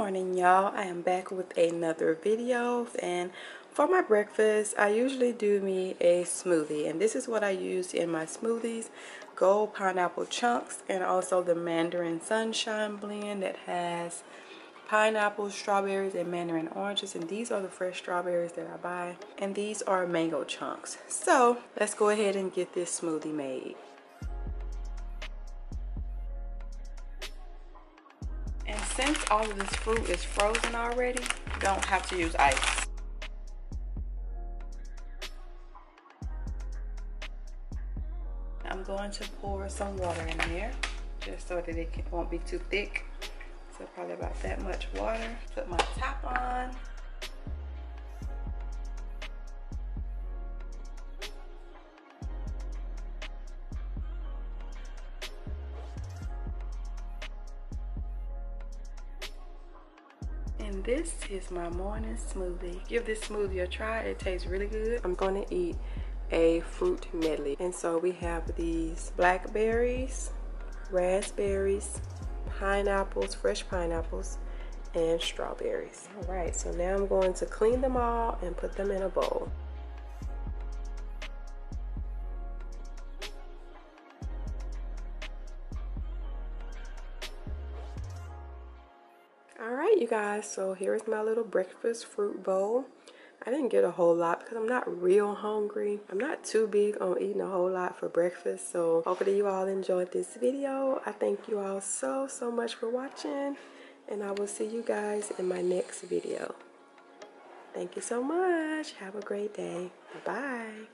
morning, y'all. I am back with another video, and for my breakfast I usually do me a smoothie, and this is what I use in my smoothies: gold pineapple chunks and also the mandarin sunshine blend that has pineapple, strawberries, and mandarin oranges. And these are the fresh strawberries that I buy, and these are mango chunks. So let's go ahead and get this smoothie made. And since all of this fruit is frozen already, you don't have to use ice. I'm going to pour some water in there just so that it won't be too thick. So probably about that much water. Put my top on. And this is my morning smoothie. Give this smoothie a try. It tastes really good. I'm going to eat a fruit medley. And so we have these blackberries, raspberries, pineapples, fresh pineapples, and strawberries. All right, so now I'm going to clean them all and put them in a bowl. All right, you guys, so here's my little breakfast fruit bowl. I didn't get a whole lot because I'm not real hungry. I'm not too big on eating a whole lot for breakfast. So hopefully you all enjoyed this video. I thank you all so much for watching, and I will see you guys in my next video. Thank you so much. Have a great day. Bye-bye.